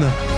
Vaporeon!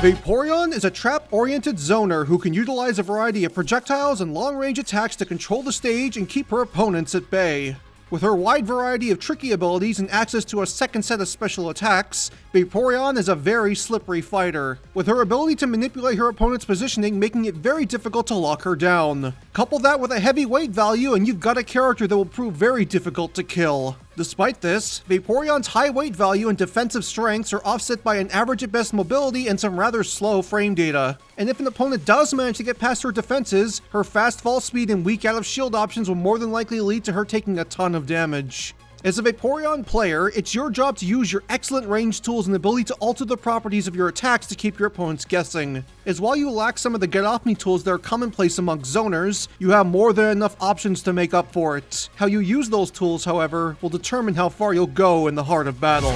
Vaporeon is a trap-oriented zoner who can utilize a variety of projectiles and long-range attacks to control the stage and keep her opponents at bay. With her wide variety of tricky abilities and access to a second set of special attacks, Vaporeon is a very slippery fighter, with her ability to manipulate her opponent's positioning making it very difficult to lock her down. Couple that with a heavy weight value and you've got a character that will prove very difficult to kill. Despite this, Vaporeon's high weight value and defensive strengths are offset by an average at best mobility and some rather slow frame data. And if an opponent does manage to get past her defenses, her fast fall speed and weak out of shield options will more than likely lead to her taking a ton of damage. As a Vaporeon player, it's your job to use your excellent range tools and ability to alter the properties of your attacks to keep your opponents guessing. As while you lack some of the get off me tools that are commonplace amongst zoners, you have more than enough options to make up for it. How you use those tools, however, will determine how far you'll go in the heart of battle.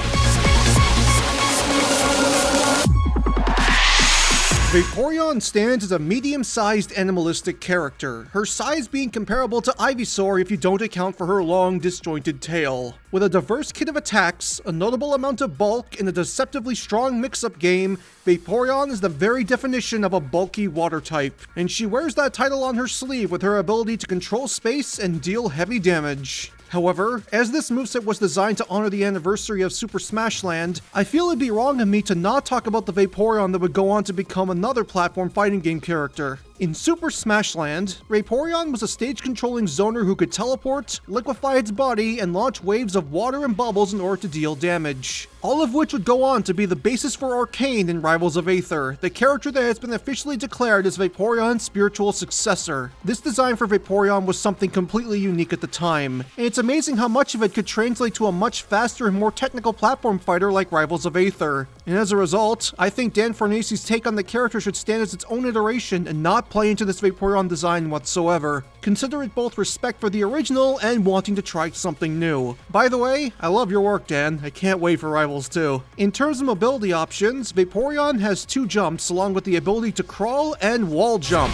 Vaporeon stands as a medium-sized animalistic character, her size being comparable to Ivysaur if you don't account for her long, disjointed tail. With a diverse kit of attacks, a notable amount of bulk, and a deceptively strong mix-up game, Vaporeon is the very definition of a bulky water type, and she wears that title on her sleeve with her ability to control space and deal heavy damage. However, as this moveset was designed to honor the anniversary of Super Smash Land, I feel it'd be wrong of me to not talk about the Vaporeon that would go on to become another platform fighting game character. In Super Smash Land, Vaporeon was a stage-controlling zoner who could teleport, liquefy its body, and launch waves of water and bubbles in order to deal damage. All of which would go on to be the basis for Orcane in Rivals of Aether, the character that has been officially declared as Vaporeon's spiritual successor. This design for Vaporeon was something completely unique at the time, and it's amazing how much of it could translate to a much faster and more technical platform fighter like Rivals of Aether. And as a result, I think Dan Fornace's take on the character should stand as its own iteration and not play into this Vaporeon design whatsoever. Consider it both respect for the original and wanting to try something new. By the way, I love your work, Dan. I can't wait for Rivals 2. In terms of mobility options, Vaporeon has 2 jumps along with the ability to crawl and wall jump.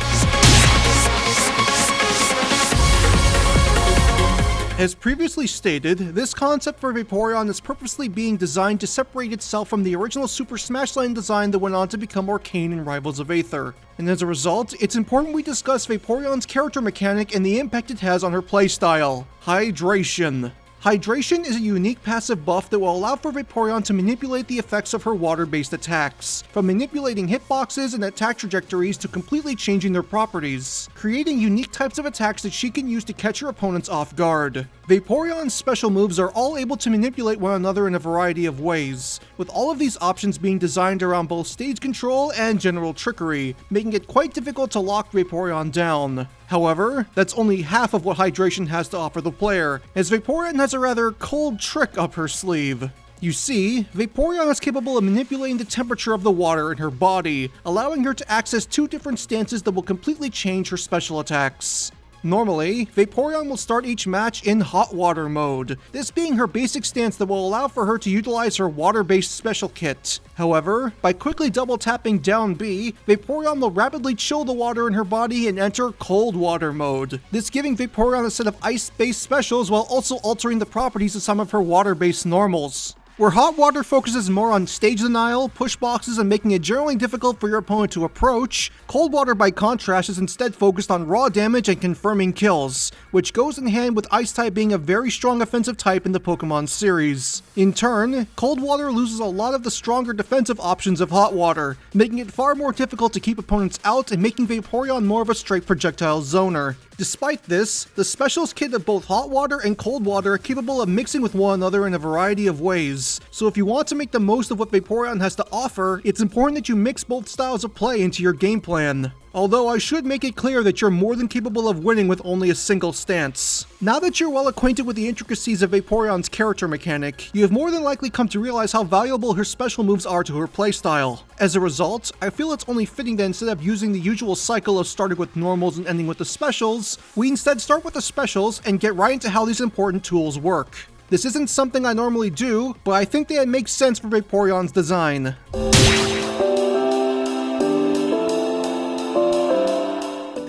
As previously stated, this concept for Vaporeon is purposely being designed to separate itself from the original Super Smash Land design that went on to become Orcane in Rivals of Aether. And as a result, it's important we discuss Vaporeon's character mechanic and the impact it has on her playstyle. Hydration. Hydration is a unique passive buff that will allow for Vaporeon to manipulate the effects of her water-based attacks, from manipulating hitboxes and attack trajectories to completely changing their properties, creating unique types of attacks that she can use to catch her opponents off guard. Vaporeon's special moves are all able to manipulate one another in a variety of ways, with all of these options being designed around both stage control and general trickery, making it quite difficult to lock Vaporeon down. However, that's only half of what Hydration has to offer the player, as Vaporeon has a rather cold trick up her sleeve. You see, Vaporeon is capable of manipulating the temperature of the water in her body, allowing her to access 2 different stances that will completely change her special attacks. Normally, Vaporeon will start each match in hot water mode, this being her basic stance that will allow for her to utilize her water-based special kit. However, by quickly double tapping down B, Vaporeon will rapidly chill the water in her body and enter cold water mode, this giving Vaporeon a set of ice-based specials while also altering the properties of some of her water-based normals. Where hot water focuses more on stage denial, push boxes, and making it generally difficult for your opponent to approach, cold water by contrast is instead focused on raw damage and confirming kills, which goes in hand with ice type being a very strong offensive type in the Pokemon series. In turn, cold water loses a lot of the stronger defensive options of hot water, making it far more difficult to keep opponents out and making Vaporeon more of a straight projectile zoner. Despite this, the specials kit of both hot water and cold water are capable of mixing with one another in a variety of ways, so if you want to make the most of what Vaporeon has to offer, it's important that you mix both styles of play into your game plan. Although I should make it clear that you're more than capable of winning with only a single stance. Now that you're well acquainted with the intricacies of Vaporeon's character mechanic, you have more than likely come to realize how valuable her special moves are to her playstyle. As a result, I feel it's only fitting that instead of using the usual cycle of starting with normals and ending with the specials, we instead start with the specials and get right into how these important tools work. This isn't something I normally do, but I think that it makes sense for Vaporeon's design.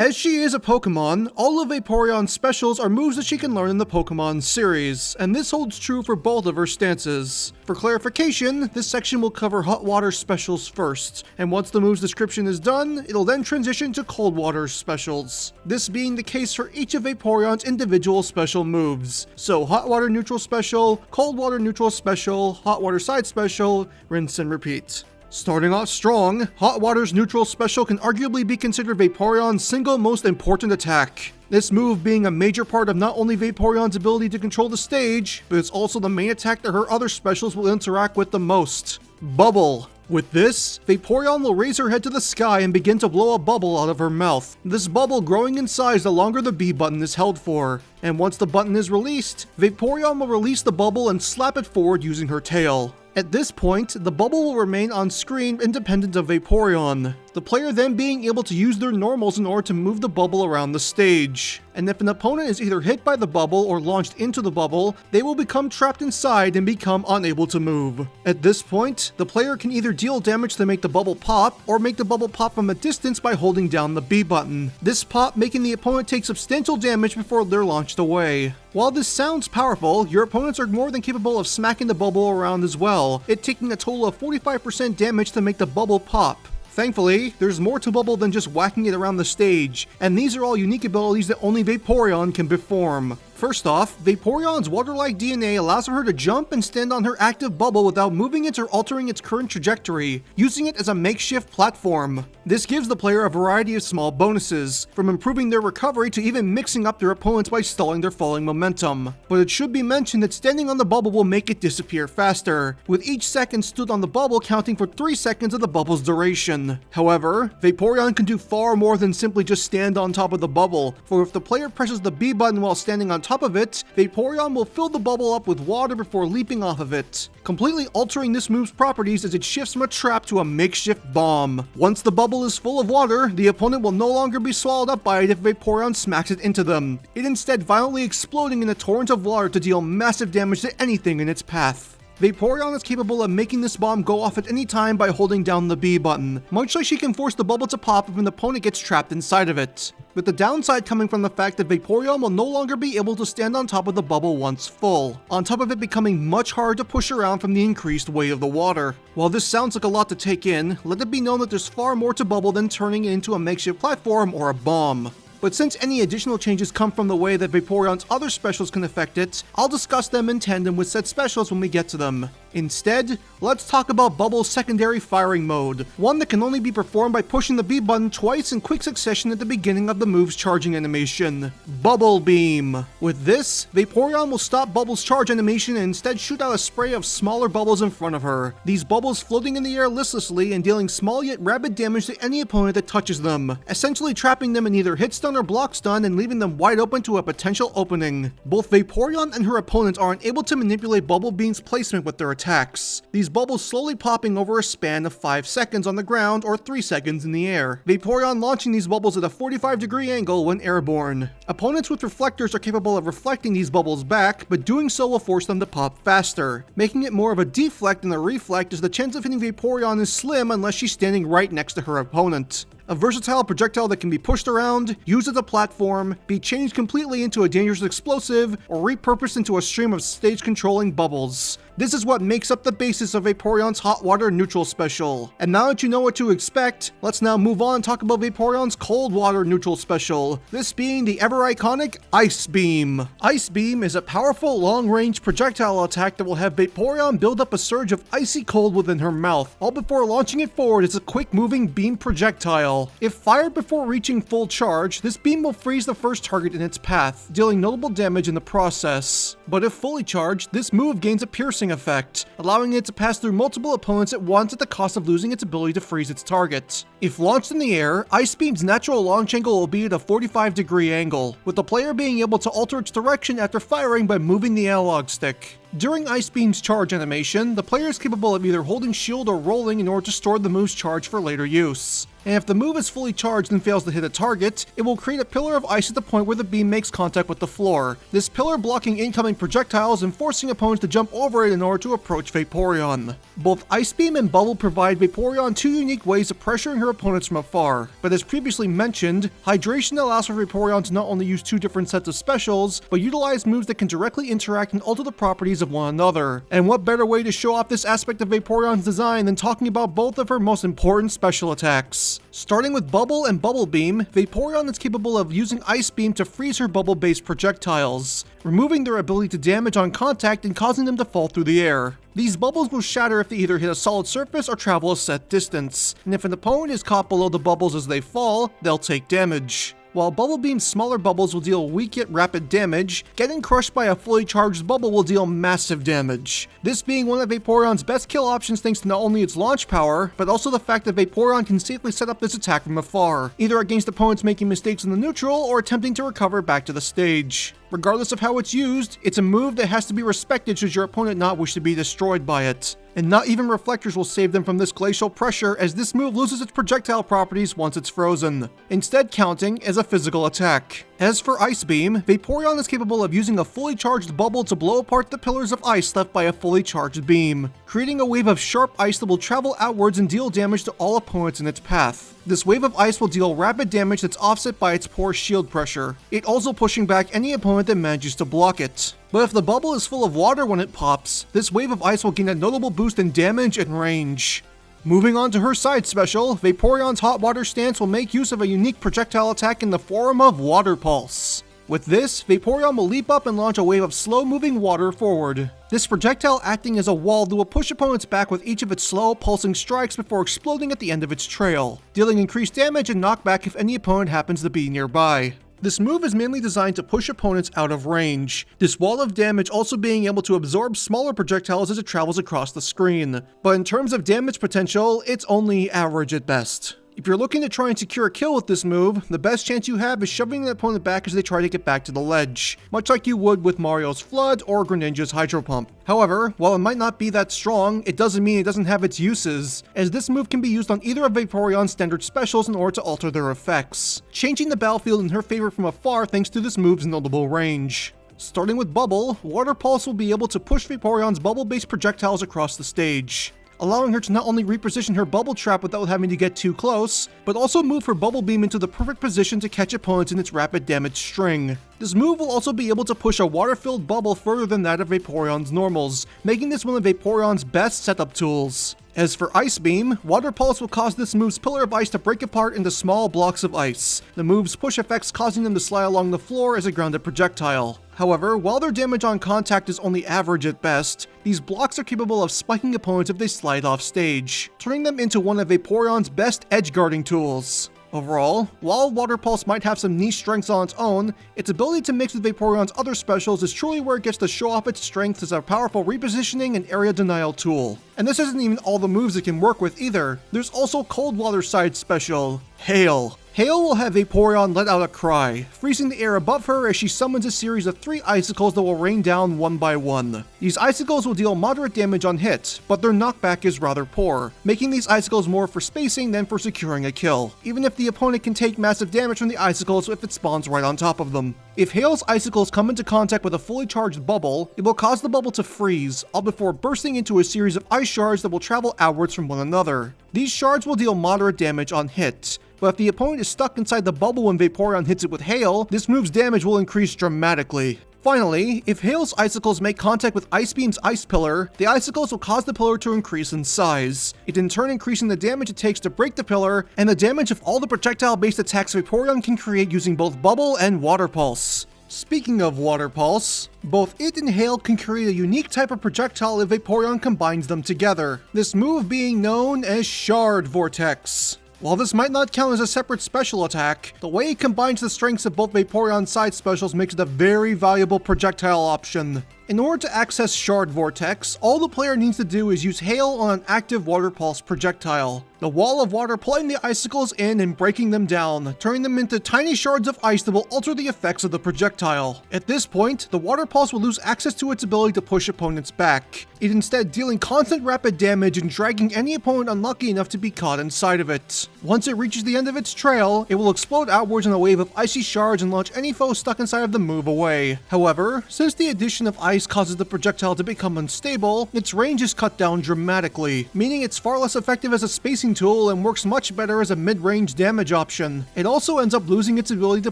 As she is a Pokemon, all of Vaporeon's specials are moves that she can learn in the Pokemon series, and this holds true for both of her stances. For clarification, this section will cover hot water specials first, and once the move's description is done, it'll then transition to cold water specials. This being the case for each of Vaporeon's individual special moves. So hot water neutral special, cold water neutral special, hot water side special, rinse and repeat. Starting off strong, Hot Water's neutral special can arguably be considered Vaporeon's single most important attack. This move being a major part of not only Vaporeon's ability to control the stage, but it's also the main attack that her other specials will interact with the most. Bubble. With this, Vaporeon will raise her head to the sky and begin to blow a bubble out of her mouth. This bubble growing in size the longer the B button is held for. And once the button is released, Vaporeon will release the bubble and slap it forward using her tail. At this point, the bubble will remain on screen independent of Vaporeon, the player then being able to use their normals in order to move the bubble around the stage. And if an opponent is either hit by the bubble or launched into the bubble, they will become trapped inside and become unable to move. At this point, the player can either deal damage to make the bubble pop, or make the bubble pop from a distance by holding down the B button. This pop making the opponent take substantial damage before they're launched away. While this sounds powerful, your opponents are more than capable of smacking the bubble around as well, it taking a total of 45% damage to make the bubble pop. Thankfully, there's more to Bubble than just whacking it around the stage, and these are all unique abilities that only Vaporeon can perform. First off, Vaporeon's water-like DNA allows for her to jump and stand on her active bubble without moving it or altering its current trajectory, using it as a makeshift platform. This gives the player a variety of small bonuses, from improving their recovery to even mixing up their opponents by stalling their falling momentum. But it should be mentioned that standing on the bubble will make it disappear faster, with each second stood on the bubble counting for 3 seconds of the bubble's duration. However, Vaporeon can do far more than simply just stand on top of the bubble, for if the player presses the B button while standing on top of it, Vaporeon will fill the bubble up with water before leaping off of it, completely altering this move's properties as it shifts from a trap to a makeshift bomb. Once the bubble is full of water, the opponent will no longer be swallowed up by it if Vaporeon smacks it into them, it instead violently exploding in a torrent of water to deal massive damage to anything in its path. Vaporeon is capable of making this bomb go off at any time by holding down the B button, much like she can force the bubble to pop if an opponent gets trapped inside of it. With the downside coming from the fact that Vaporeon will no longer be able to stand on top of the bubble once full, on top of it becoming much harder to push around from the increased weight of the water. While this sounds like a lot to take in, let it be known that there's far more to Bubble than turning it into a makeshift platform or a bomb. But since any additional changes come from the way that Vaporeon's other specials can affect it, I'll discuss them in tandem with said specials when we get to them. Instead, let's talk about Bubble's secondary firing mode, one that can only be performed by pushing the B button twice in quick succession at the beginning of the move's charging animation. Bubble Beam. With this, Vaporeon will stop Bubble's charge animation and instead shoot out a spray of smaller bubbles in front of her, these bubbles floating in the air listlessly and dealing small yet rapid damage to any opponent that touches them, essentially trapping them in either hit stun or block stun and leaving them wide open to a potential opening. Both Vaporeon and her opponents are unable to manipulate Bubble Beam's placement with their attacks, these bubbles slowly popping over a span of 5 seconds on the ground or 3 seconds in the air, Vaporeon launching these bubbles at a 45-degree angle when airborne. Opponents with reflectors are capable of reflecting these bubbles back, but doing so will force them to pop faster, making it more of a deflect than a reflect, as the chance of hitting Vaporeon is slim unless she's standing right next to her opponent. A versatile projectile that can be pushed around, used as a platform, be changed completely into a dangerous explosive, or repurposed into a stream of stage-controlling bubbles. This is what makes up the basis of Vaporeon's Hot Water Neutral Special. And now that you know what to expect, let's now move on and talk about Vaporeon's Cold Water Neutral Special, this being the ever-iconic Ice Beam. Ice Beam is a powerful long-range projectile attack that will have Vaporeon build up a surge of icy cold within her mouth, all before launching it forward as a quick-moving beam projectile. If fired before reaching full charge, this beam will freeze the first target in its path, dealing notable damage in the process. But if fully charged, this move gains a piercing effect, allowing it to pass through multiple opponents at once at the cost of losing its ability to freeze its target. If launched in the air, Ice Beam's natural launch angle will be at a 45-degree angle, with the player being able to alter its direction after firing by moving the analog stick. During Ice Beam's charge animation, the player is capable of either holding shield or rolling in order to store the move's charge for later use. and if the move is fully charged and fails to hit a target, it will create a pillar of ice at the point where the beam makes contact with the floor. This pillar blocking incoming projectiles and forcing opponents to jump over it in order to approach Vaporeon. Both Ice Beam and Bubble provide Vaporeon two unique ways of pressuring her opponents from afar, but as previously mentioned, Hydration allows for Vaporeon to not only use two different sets of specials, but utilize moves that can directly interact and alter the properties of one another. And what better way to show off this aspect of Vaporeon's design than talking about both of her most important special attacks. Starting with Bubble and Bubble Beam, Vaporeon is capable of using Ice Beam to freeze her bubble-based projectiles, removing their ability to damage on contact and causing them to fall through the air. These bubbles will shatter if they either hit a solid surface or travel a set distance, and if an opponent is caught below the bubbles as they fall, they'll take damage. While Bubble Beam's smaller bubbles will deal weak yet rapid damage, getting crushed by a fully charged bubble will deal massive damage. This being one of Vaporeon's best kill options thanks to not only its launch power, but also the fact that Vaporeon can safely set up this attack from afar, either against opponents making mistakes in the neutral or attempting to recover back to the stage. Regardless of how it's used, it's a move that has to be respected should your opponent not wish to be destroyed by it. And not even reflectors will save them from this glacial pressure, as this move loses its projectile properties once it's frozen, instead counting as a physical attack. As for Ice Beam, Vaporeon is capable of using a fully charged bubble to blow apart the pillars of ice left by a fully charged beam, creating a wave of sharp ice that will travel outwards and deal damage to all opponents in its path. This wave of ice will deal rapid damage that's offset by its poor shield pressure, it also pushing back any opponent that manages to block it. But if the bubble is full of water when it pops, this wave of ice will gain a notable boost in damage and range. Moving on to her side special, Vaporeon's Hot Water Stance will make use of a unique projectile attack in the form of Water Pulse. With this, Vaporeon will leap up and launch a wave of slow-moving water forward. This projectile acting as a wall that will push opponents back with each of its slow, pulsing strikes before exploding at the end of its trail, dealing increased damage and knockback if any opponent happens to be nearby. This move is mainly designed to push opponents out of range, this wall of damage also being able to absorb smaller projectiles as it travels across the screen. But in terms of damage potential, it's only average at best. If you're looking to try and secure a kill with this move, the best chance you have is shoving the opponent back as they try to get back to the ledge, much like you would with Mario's Flood or Greninja's Hydro Pump. However, while it might not be that strong, it doesn't mean it doesn't have its uses, as this move can be used on either of Vaporeon's standard specials in order to alter their effects, changing the battlefield in her favor from afar thanks to this move's notable range. Starting with Bubble, Water Pulse will be able to push Vaporeon's bubble-based projectiles across the stage, allowing her to not only reposition her bubble trap without having to get too close, but also move her bubble beam into the perfect position to catch opponents in its rapid damage string. This move will also be able to push a water-filled bubble further than that of Vaporeon's normals, making this one of Vaporeon's best setup tools. As for Ice Beam, Water Pulse will cause this move's pillar of ice to break apart into small blocks of ice, the move's push effects causing them to slide along the floor as a grounded projectile. However, while their damage on contact is only average at best, these blocks are capable of spiking opponents if they slide off stage, turning them into one of Vaporeon's best edge-guarding tools. Overall, while Water Pulse might have some niche strengths on its own, its ability to mix with Vaporeon's other specials is truly where it gets to show off its strengths as a powerful repositioning and area denial tool. And this isn't even all the moves it can work with either. There's also Cold Water side special, Hail. Hail will have Vaporeon let out a cry, freezing the air above her as she summons a series of 3 icicles that will rain down one by one. These icicles will deal moderate damage on hit, but their knockback is rather poor, making these icicles more for spacing than for securing a kill, even if the opponent can take massive damage from the icicles if it spawns right on top of them. If Hail's icicles come into contact with a fully charged bubble, it will cause the bubble to freeze, all before bursting into a series of ice shards that will travel outwards from one another. These shards will deal moderate damage on hit, but if the opponent is stuck inside the bubble when Vaporeon hits it with Hail, this move's damage will increase dramatically. Finally, if Hail's icicles make contact with Ice Beam's ice pillar, the icicles will cause the pillar to increase in size, it in turn increasing the damage it takes to break the pillar, and the damage of all the projectile-based attacks Vaporeon can create using both Bubble and Water Pulse. Speaking of Water Pulse, both it and Hail can create a unique type of projectile if Vaporeon combines them together, this move being known as Shard Vortex. While this might not count as a separate special attack, the way it combines the strengths of both Vaporeon's side specials makes it a very valuable projectile option. In order to access Shard Vortex, all the player needs to do is use Hail on an active Water Pulse projectile. The wall of water pulling the icicles in and breaking them down, turning them into tiny shards of ice that will alter the effects of the projectile. At this point, the Water Pulse will lose access to its ability to push opponents back, it instead dealing constant rapid damage and dragging any opponent unlucky enough to be caught inside of it. Once it reaches the end of its trail, it will explode outwards in a wave of icy shards and launch any foe stuck inside of the move away. However, since the addition of ice causes the projectile to become unstable, its range is cut down dramatically, meaning it's far less effective as a spacing tool and works much better as a mid-range damage option. It also ends up losing its ability to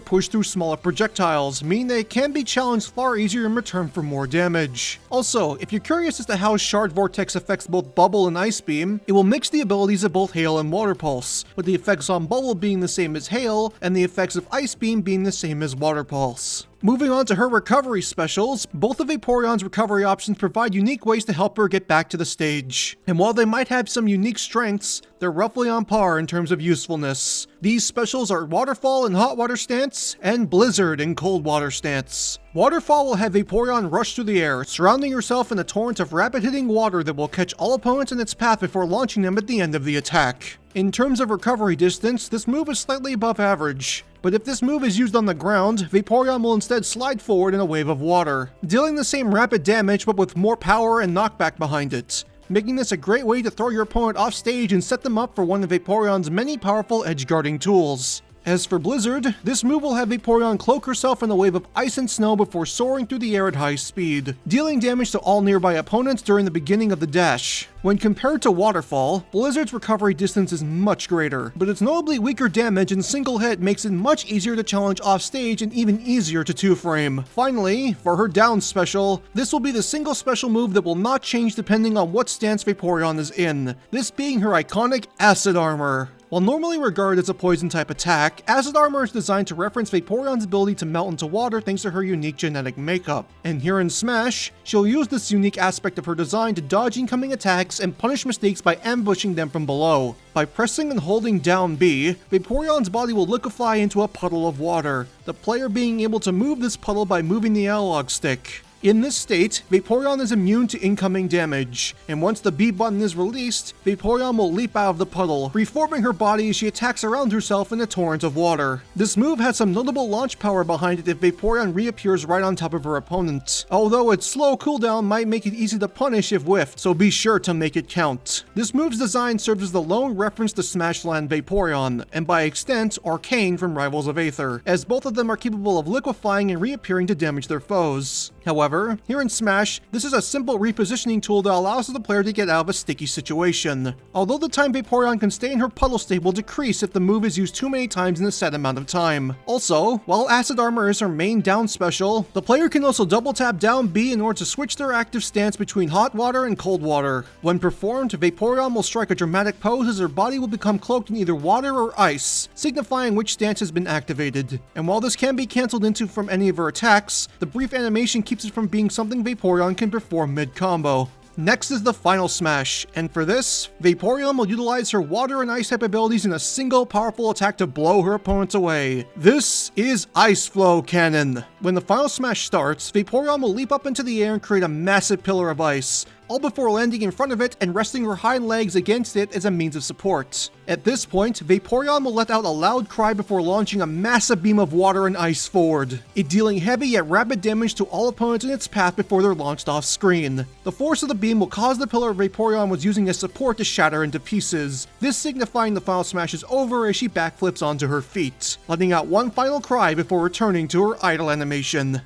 push through smaller projectiles, meaning that it can be challenged far easier in return for more damage. Also, if you're curious as to how Shard Vortex affects both Bubble and Ice Beam, it will mix the abilities of both Hail and Water Pulse, with the effects on Bubble being the same as Hail, and the effects of Ice Beam being the same as Water Pulse. Moving on to her recovery specials, both of Vaporeon's recovery options provide unique ways to help her get back to the stage. And while they might have some unique strengths, they're roughly on par in terms of usefulness. These specials are Waterfall in Hot Water stance, and Blizzard in Cold Water stance. Waterfall will have Vaporeon rush through the air, surrounding herself in a torrent of rapid-hitting water that will catch all opponents in its path before launching them at the end of the attack. In terms of recovery distance, this move is slightly above average, but if this move is used on the ground, Vaporeon will instead slide forward in a wave of water, dealing the same rapid damage but with more power and knockback behind it, making this a great way to throw your opponent off stage and set them up for one of Vaporeon's many powerful edge-guarding tools. As for Blizzard, this move will have Vaporeon cloak herself in a wave of ice and snow before soaring through the air at high speed, dealing damage to all nearby opponents during the beginning of the dash. When compared to Waterfall, Blizzard's recovery distance is much greater, but its notably weaker damage in single hit makes it much easier to challenge off stage and even easier to two-frame. Finally, for her down special, this will be the single special move that will not change depending on what stance Vaporeon is in, this being her iconic Acid Armor. While normally regarded as a poison-type attack, Acid Armor is designed to reference Vaporeon's ability to melt into water thanks to her unique genetic makeup. And here in Smash, she'll use this unique aspect of her design to dodge incoming attacks and punish mistakes by ambushing them from below. By pressing and holding down B, Vaporeon's body will liquefy into a puddle of water, the player being able to move this puddle by moving the analog stick. In this state, Vaporeon is immune to incoming damage, and once the B button is released, Vaporeon will leap out of the puddle, reforming her body as she attacks around herself in a torrent of water. This move has some notable launch power behind it if Vaporeon reappears right on top of her opponent, although its slow cooldown might make it easy to punish if whiffed, so be sure to make it count. This move's design serves as the lone reference to Smashland Vaporeon, and by extent, Orcane from Rivals of Aether, as both of them are capable of liquefying and reappearing to damage their foes. However, here in Smash, this is a simple repositioning tool that allows the player to get out of a sticky situation. Although the time Vaporeon can stay in her puddle state will decrease if the move is used too many times in a set amount of time. Also, while Acid Armor is her main down special, the player can also double tap down B in order to switch their active stance between hot water and cold water. When performed, Vaporeon will strike a dramatic pose as her body will become cloaked in either water or ice, signifying which stance has been activated. And while this can be cancelled into from any of her attacks, the brief animation keeps it from being something Vaporeon can perform mid-combo. Next is the final smash, and for this, Vaporeon will utilize her water and ice type abilities in a single powerful attack to blow her opponents away. This is Ice Flow Cannon. When the final smash starts, Vaporeon will leap up into the air and create a massive pillar of ice, all before landing in front of it and resting her hind legs against it as a means of support. At this point, Vaporeon will let out a loud cry before launching a massive beam of water and ice forward, it dealing heavy yet rapid damage to all opponents in its path before they're launched off screen. The force of the beam will cause the pillar Vaporeon was using as support to shatter into pieces, this signifying the final smash is over as she backflips onto her feet, letting out one final cry before returning to her idle animation.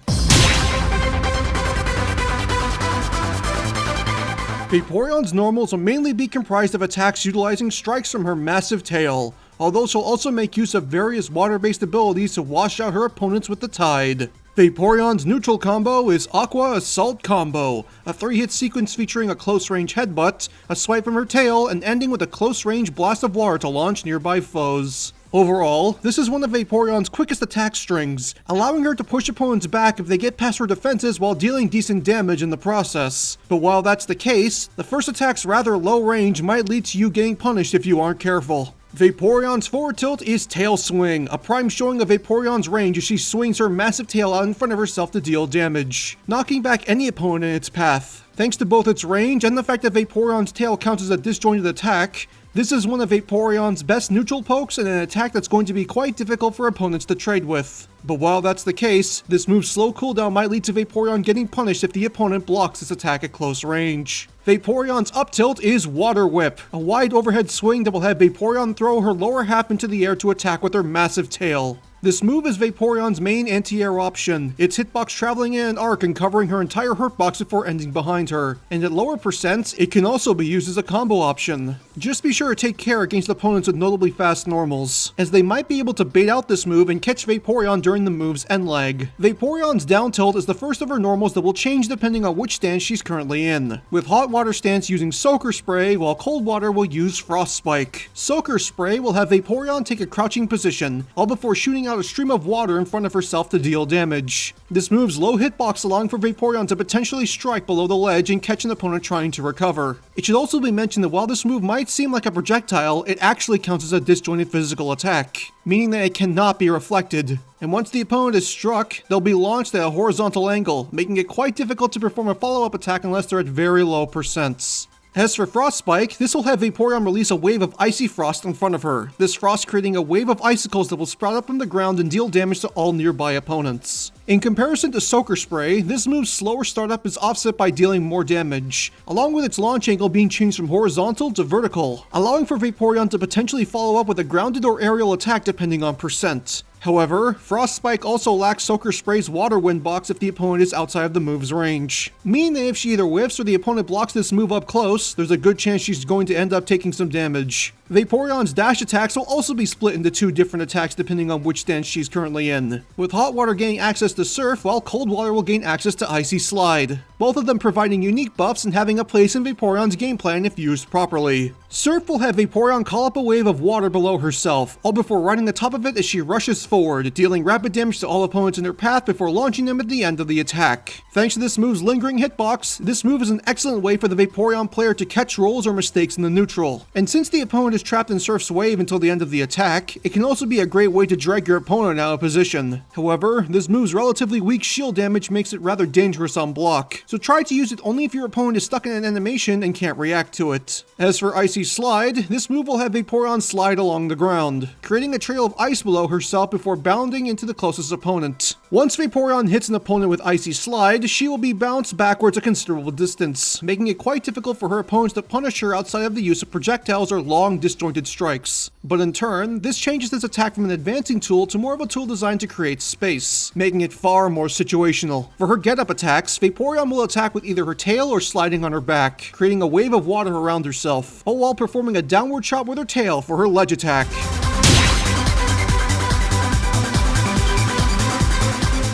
Vaporeon's normals will mainly be comprised of attacks utilizing strikes from her massive tail, although she'll also make use of various water-based abilities to wash out her opponents with the tide. Vaporeon's neutral combo is Aqua Assault Combo, a 3-hit sequence featuring a close-range headbutt, a swipe from her tail, and ending with a close-range blast of water to launch nearby foes. Overall, this is one of Vaporeon's quickest attack strings, allowing her to push opponents back if they get past her defenses while dealing decent damage in the process. But while that's the case, the first attack's rather low range might lead to you getting punished if you aren't careful. Vaporeon's forward tilt is Tail Swing, a prime showing of Vaporeon's range as she swings her massive tail out in front of herself to deal damage, knocking back any opponent in its path. Thanks to both its range and the fact that Vaporeon's tail counts as a disjointed attack, this is one of Vaporeon's best neutral pokes and an attack that's going to be quite difficult for opponents to trade with. But while that's the case, this move's slow cooldown might lead to Vaporeon getting punished if the opponent blocks this attack at close range. Vaporeon's up tilt is Water Whip, a wide overhead swing that will have Vaporeon throw her lower half into the air to attack with her massive tail. This move is Vaporeon's main anti-air option, its hitbox traveling in an arc and covering her entire hurtbox before ending behind her, and at lower percents, it can also be used as a combo option. Just be sure to take care against opponents with notably fast normals, as they might be able to bait out this move and catch Vaporeon during the move's end leg. Vaporeon's down tilt is the first of her normals that will change depending on which stance she's currently in, with hot water stance using Soaker Spray while cold water will use Frost Spike. Soaker Spray will have Vaporeon take a crouching position, all before shooting out a stream of water in front of herself to deal damage. This move's low hitbox allowing for Vaporeon to potentially strike below the ledge and catch an opponent trying to recover. It should also be mentioned that while this move might seem like a projectile, it actually counts as a disjointed physical attack, meaning that it cannot be reflected. And once the opponent is struck, they'll be launched at a horizontal angle, making it quite difficult to perform a follow-up attack unless they're at very low percents. As for Frost Spike, this will have Vaporeon release a wave of icy frost in front of her, this frost creating a wave of icicles that will sprout up from the ground and deal damage to all nearby opponents. In comparison to Soaker Spray, this move's slower startup is offset by dealing more damage, along with its launch angle being changed from horizontal to vertical, allowing for Vaporeon to potentially follow up with a grounded or aerial attack depending on percent. However, Frost Spike also lacks Soaker Spray's Water Wind box if the opponent is outside of the move's range, meaning that if she either whiffs or the opponent blocks this move up close, there's a good chance she's going to end up taking some damage. Vaporeon's dash attacks will also be split into two different attacks depending on which stance she's currently in, with Hot Water gaining access to Surf while Cold Water will gain access to Icy Slide, both of them providing unique buffs and having a place in Vaporeon's game plan if used properly. Surf will have Vaporeon call up a wave of water below herself, all before riding atop of it as she rushes forward, dealing rapid damage to all opponents in her path before launching them at the end of the attack. Thanks to this move's lingering hitbox, this move is an excellent way for the Vaporeon player to catch rolls or mistakes in the neutral, and since the opponent is trapped in Surf's wave until the end of the attack, it can also be a great way to drag your opponent out of position. However, this move's relatively weak shield damage makes it rather dangerous on block, so try to use it only if your opponent is stuck in an animation and can't react to it. As for Icy Slide, this move will have Vaporeon slide along the ground, creating a trail of ice below herself before bounding into the closest opponent. Once Vaporeon hits an opponent with Icy Slide, she will be bounced backwards a considerable distance, making it quite difficult for her opponents to punish her outside of the use of projectiles or long disjointed strikes. But in turn, this changes this attack from an advancing tool to more of a tool designed to create space, making it far more situational. For her get-up attacks, Vaporeon will attack with either her tail or sliding on her back, creating a wave of water around herself, all while performing a downward chop with her tail for her ledge attack.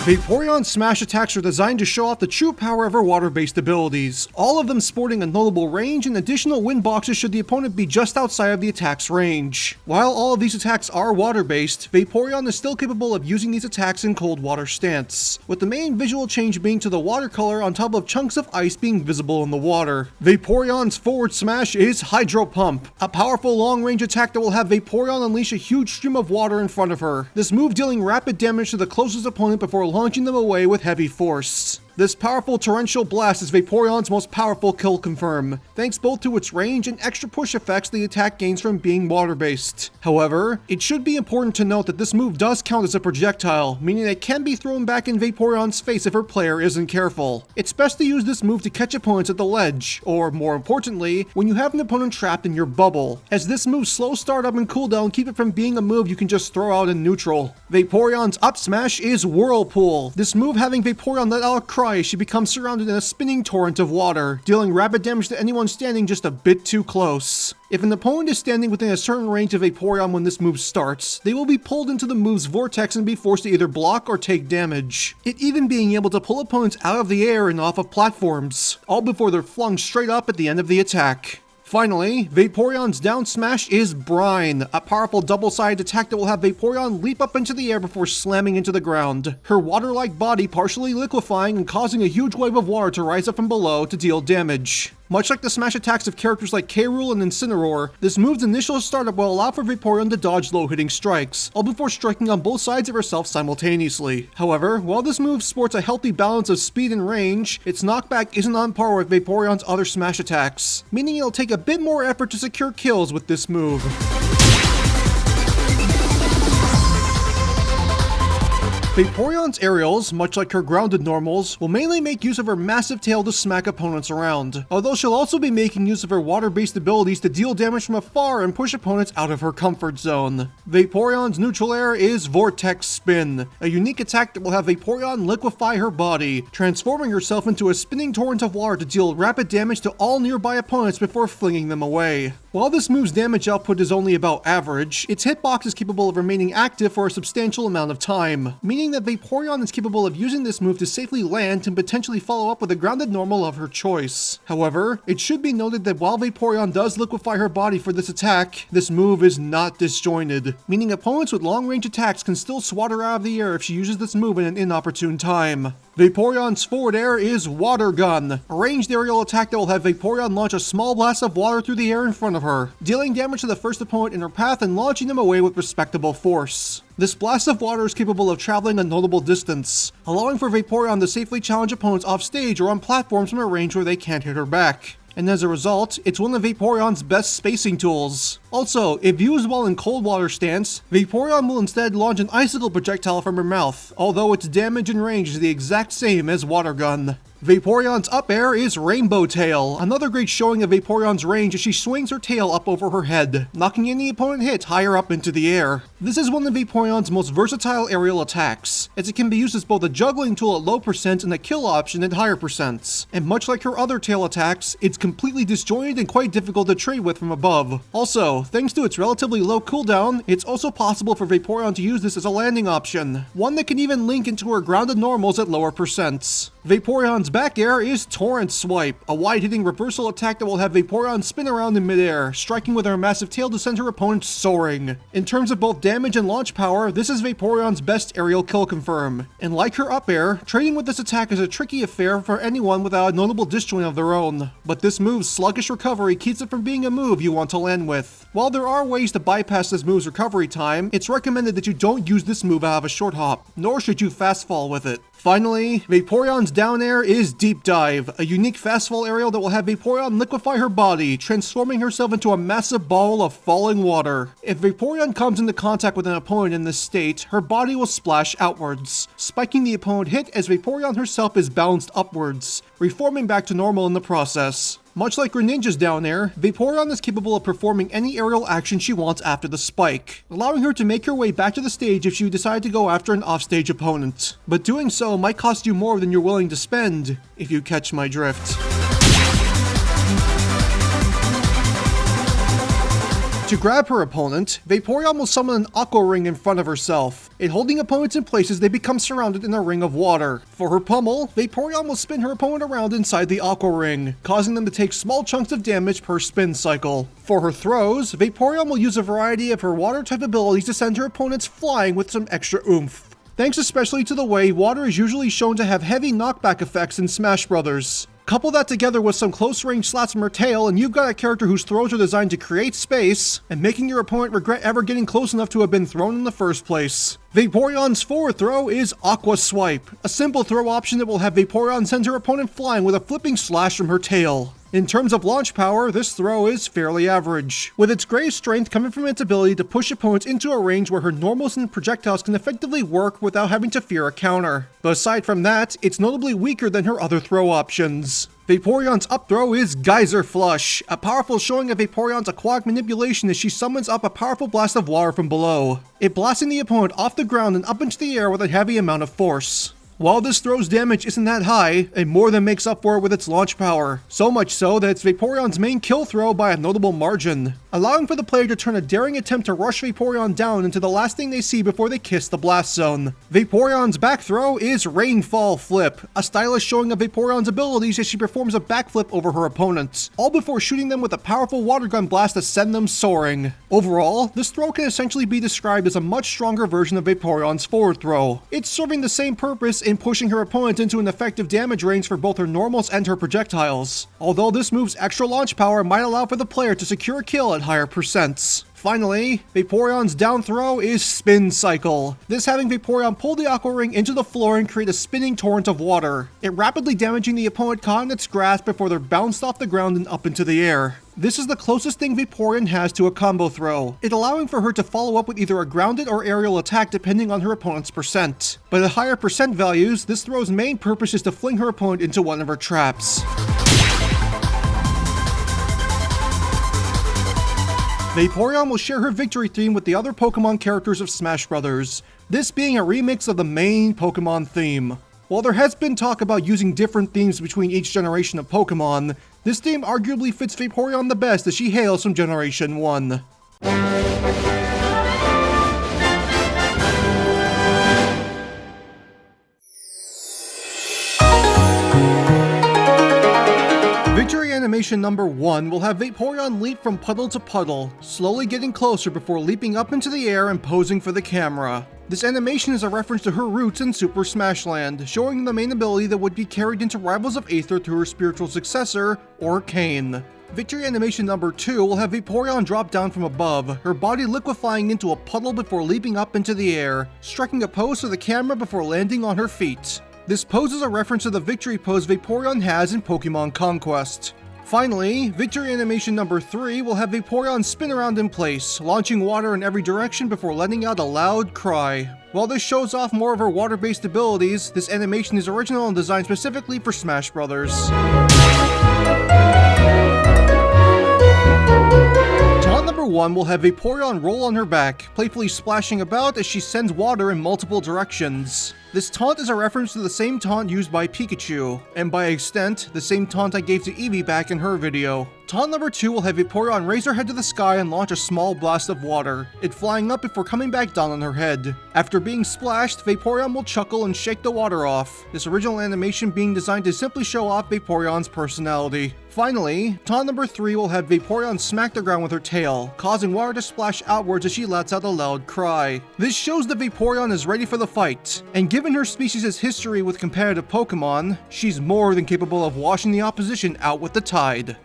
Vaporeon's smash attacks are designed to show off the true power of her water-based abilities, all of them sporting a notable range and additional wind boxes should the opponent be just outside of the attack's range. While all of these attacks are water-based, Vaporeon is still capable of using these attacks in cold water stance, with the main visual change being to the watercolor on top of chunks of ice being visible in the water. Vaporeon's forward smash is Hydro Pump, a powerful long-range attack that will have Vaporeon unleash a huge stream of water in front of her, this move dealing rapid damage to the closest opponent before launching them away with heavy force. This powerful torrential blast is Vaporeon's most powerful kill confirm, thanks both to its range and extra push effects the attack gains from being water-based. However, it should be important to note that this move does count as a projectile, meaning it can be thrown back in Vaporeon's face if her player isn't careful. It's best to use this move to catch opponents at the ledge, or more importantly, when you have an opponent trapped in your bubble, as this move's slow startup and cooldown keep it from being a move you can just throw out in neutral. Vaporeon's up smash is Whirlpool, this move having Vaporeon let out a cry as she becomes surrounded in a spinning torrent of water, dealing rapid damage to anyone standing just a bit too close. If an opponent is standing within a certain range of Vaporeon when this move starts, they will be pulled into the move's vortex and be forced to either block or take damage, it even being able to pull opponents out of the air and off of platforms, all before they're flung straight up at the end of the attack. Finally, Vaporeon's down smash is Brine, a powerful double-sided attack that will have Vaporeon leap up into the air before slamming into the ground, her water-like body partially liquefying and causing a huge wave of water to rise up from below to deal damage. Much like the smash attacks of characters like K. Rool and Incineroar, this move's initial startup will allow for Vaporeon to dodge low-hitting strikes, all before striking on both sides of herself simultaneously. However, while this move sports a healthy balance of speed and range, its knockback isn't on par with Vaporeon's other smash attacks, meaning it'll take a bit more effort to secure kills with this move. Vaporeon's aerials, much like her grounded normals, will mainly make use of her massive tail to smack opponents around, although she'll also be making use of her water-based abilities to deal damage from afar and push opponents out of her comfort zone. Vaporeon's neutral air is Vortex Spin, a unique attack that will have Vaporeon liquefy her body, transforming herself into a spinning torrent of water to deal rapid damage to all nearby opponents before flinging them away. While this move's damage output is only about average, its hitbox is capable of remaining active for a substantial amount of time, meaning that Vaporeon is capable of using this move to safely land and potentially follow up with a grounded normal of her choice. However, it should be noted that while Vaporeon does liquefy her body for this attack, this move is not disjointed, meaning opponents with long-range attacks can still swat her out of the air if she uses this move in an inopportune time. Vaporeon's forward air is Water Gun, a ranged aerial attack that will have Vaporeon launch a small blast of water through the air in front of her, dealing damage to the first opponent in her path and launching them away with respectable force. This blast of water is capable of traveling a notable distance, allowing for Vaporeon to safely challenge opponents off stage or on platforms from a range where they can't hit her back. And as a result, it's one of Vaporeon's best spacing tools. Also, if used while in cold water stance, Vaporeon will instead launch an icicle projectile from her mouth, although its damage and range is the exact same as Water Gun. Vaporeon's up air is Rainbow Tail, another great showing of Vaporeon's range as she swings her tail up over her head, knocking any opponent hit higher up into the air. This is one of Vaporeon's most versatile aerial attacks, as it can be used as both a juggling tool at low percent and a kill option at higher percents. And much like her other tail attacks, it's completely disjointed and quite difficult to trade with from above. Also, thanks to its relatively low cooldown, it's also possible for Vaporeon to use this as a landing option, one that can even link into her grounded normals at lower percents. Vaporeon's back air is Torrent Swipe, a wide-hitting reversal attack that will have Vaporeon spin around in midair, striking with her massive tail to send her opponent soaring. In terms of both damage and launch power, this is Vaporeon's best aerial kill confirm. And like her up air, trading with this attack is a tricky affair for anyone without a notable disjoint of their own. But this move's sluggish recovery keeps it from being a move you want to land with. While there are ways to bypass this move's recovery time, it's recommended that you don't use this move out of a short hop, nor should you fast fall with it. Finally, Vaporeon's down air is Deep Dive, a unique fast fall aerial that will have Vaporeon liquefy her body, transforming herself into a massive ball of falling water. If Vaporeon comes into contact with an opponent in this state, her body will splash outwards, spiking the opponent hit as Vaporeon herself is bounced upwards, reforming back to normal in the process. Much like Greninja's down air, Vaporeon is capable of performing any aerial action she wants after the spike, allowing her to make her way back to the stage if she decides to go after an offstage opponent. But doing so might cost you more than you're willing to spend, if you catch my drift. To grab her opponent, Vaporeon will summon an Aqua Ring in front of herself, and holding opponents in place as they become surrounded in a ring of water. For her pummel, Vaporeon will spin her opponent around inside the Aqua Ring, causing them to take small chunks of damage per spin cycle. For her throws, Vaporeon will use a variety of her water-type abilities to send her opponents flying with some extra oomph, thanks especially to the way water is usually shown to have heavy knockback effects in Smash Bros. Couple that together with some close-range slats from her tail, and you've got a character whose throws are designed to create space, and making your opponent regret ever getting close enough to have been thrown in the first place. Vaporeon's forward throw is Aqua Swipe, a simple throw option that will have Vaporeon send her opponent flying with a flipping slash from her tail. In terms of launch power, this throw is fairly average, with its greatest strength coming from its ability to push opponents into a range where her normals and projectiles can effectively work without having to fear a counter. But aside from that, it's notably weaker than her other throw options. Vaporeon's up throw is Geyser Flush, a powerful showing of Vaporeon's aquatic manipulation as she summons up a powerful blast of water from below, it blasting the opponent off the ground and up into the air with a heavy amount of force. While this throw's damage isn't that high, it more than makes up for it with its launch power, so much so that it's Vaporeon's main kill throw by a notable margin. allowing for the player to turn a daring attempt to rush Vaporeon down into the last thing they see before they kiss the blast zone. Vaporeon's back throw is Rainfall Flip, a stylish showing of Vaporeon's abilities as she performs a backflip over her opponents, all before shooting them with a powerful water gun blast to send them soaring. Overall, this throw can essentially be described as a much stronger version of Vaporeon's forward throw. It's serving the same purpose in pushing her opponent into an effective damage range for both her normals and her projectiles, although this move's extra launch power might allow for the player to secure a kill at higher percents. Finally, Vaporeon's down throw is Spin Cycle, this having Vaporeon pull the Aqua Ring into the floor and create a spinning torrent of water, it rapidly damaging the opponent caught in its grasp before they're bounced off the ground and up into the air. This is the closest thing Vaporeon has to a combo throw, it allowing for her to follow up with either a grounded or aerial attack depending on her opponent's percent. But at higher percent values, this throw's main purpose is to fling her opponent into one of her traps. Vaporeon will share her victory theme with the other Pokemon characters of Smash Bros., this being a remix of the main Pokemon theme. While there has been talk about using different themes between each generation of Pokemon, this theme arguably fits Vaporeon the best as she hails from Generation 1. Victory animation number 1 will have Vaporeon leap from puddle to puddle, slowly getting closer before leaping up into the air and posing for the camera. This animation is a reference to her roots in Super Smash Land, showing the main ability that would be carried into Rivals of Aether through her spiritual successor, Orcane. Victory animation number 2 will have Vaporeon drop down from above, her body liquefying into a puddle before leaping up into the air, striking a pose for the camera before landing on her feet. This pose is a reference to the victory pose Vaporeon has in Pokemon Conquest. Finally, victory animation number 3 will have Vaporeon spin around in place, launching water in every direction before letting out a loud cry. While this shows off more of her water-based abilities, this animation is original and designed specifically for Smash Bros. Taunt number 1 will have Vaporeon roll on her back, playfully splashing about as she sends water in multiple directions. This taunt is a reference to the same taunt used by Pikachu, and by extent, the same taunt I gave to Eevee back in her video. Taunt number 2 will have Vaporeon raise her head to the sky and launch a small blast of water, it flying up before coming back down on her head. After being splashed, Vaporeon will chuckle and shake the water off, this original animation being designed to simply show off Vaporeon's personality. Finally, taunt number 3 will have Vaporeon smack the ground with her tail, causing water to splash outwards as she lets out a loud cry. This shows that Vaporeon is ready for the fight, and given her species' history with competitive Pokemon, she's more than capable of washing the opposition out with the tide.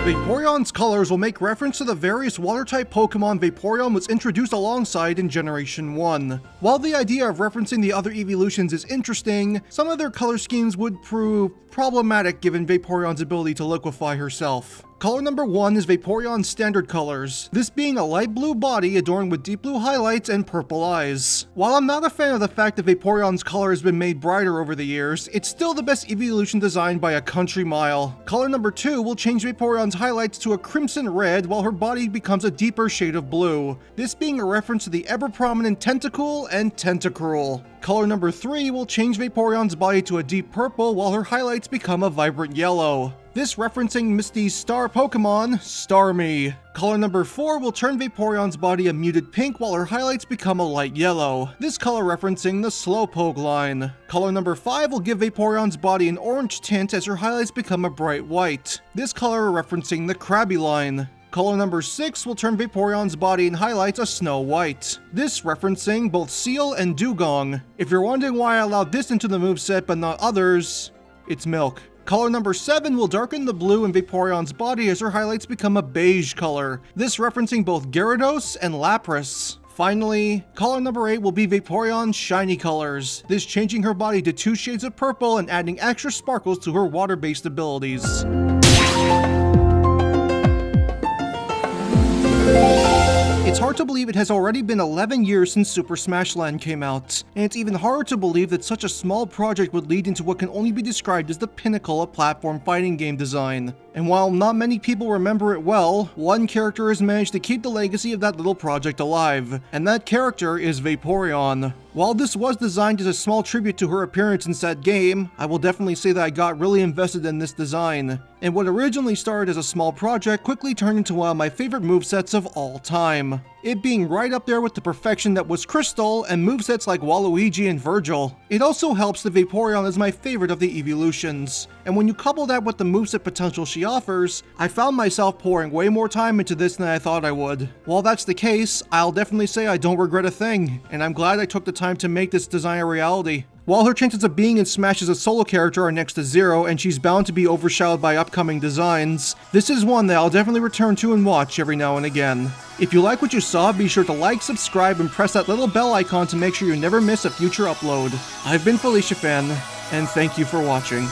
Vaporeon's colors will make reference to the various water-type Pokemon Vaporeon was introduced alongside in Generation 1. While the idea of referencing the other Eeveelutions is interesting, some of their color schemes would prove problematic given Vaporeon's ability to liquefy herself. Color number 1 is Vaporeon's standard colors, this being a light blue body adorned with deep blue highlights and purple eyes. While I'm not a fan of the fact that Vaporeon's color has been made brighter over the years, it's still the best Eeveelution design by a country mile. Color number 2 will change Vaporeon's highlights to a crimson red while her body becomes a deeper shade of blue, this being a reference to the ever-prominent Tentacool and Tentacruel. Color number 3 will change Vaporeon's body to a deep purple while her highlights become a vibrant yellow, this referencing Misty's star Pokemon, Starmie. Color number 4 will turn Vaporeon's body a muted pink while her highlights become a light yellow, this color referencing the Slowpoke line. Color number 5 will give Vaporeon's body an orange tint as her highlights become a bright white, this color referencing the Krabby line. Color number 6 will turn Vaporeon's body and highlights a snow white, this referencing both Seal and Dugong. If you're wondering why I allowed this into the moveset but not others, it's milk. Color number 7 will darken the blue in Vaporeon's body as her highlights become a beige color, this referencing both Gyarados and Lapras. Finally, color number 8 will be Vaporeon's shiny colors, this changing her body to 2 shades of purple and adding extra sparkles to her water-based abilities. It's hard to believe it has already been 11 years since Super Smash Land came out, and it's even harder to believe that such a small project would lead into what can only be described as the pinnacle of platform fighting game design. And while not many people remember it well, one character has managed to keep the legacy of that little project alive, and that character is Vaporeon. While this was designed as a small tribute to her appearance in said game, I will definitely say that I got really invested in this design, and what originally started as a small project quickly turned into one of my favorite movesets of all time. It being right up there with the perfection that was Crystal and movesets like Waluigi and Virgil. It also helps that Vaporeon is my favorite of the Eeveelutions, and when you couple that with the moveset potential she offers, I found myself pouring way more time into this than I thought I would. While that's the case, I'll definitely say I don't regret a thing, and I'm glad I took the time to make this design a reality. While her chances of being in Smash as a solo character are next to zero, and she's bound to be overshadowed by upcoming designs, this is one that I'll definitely return to and watch every now and again. If you like what you saw, be sure to like, subscribe, and press that little bell icon to make sure you never miss a future upload. I've been Felicia Fan, and thank you for watching.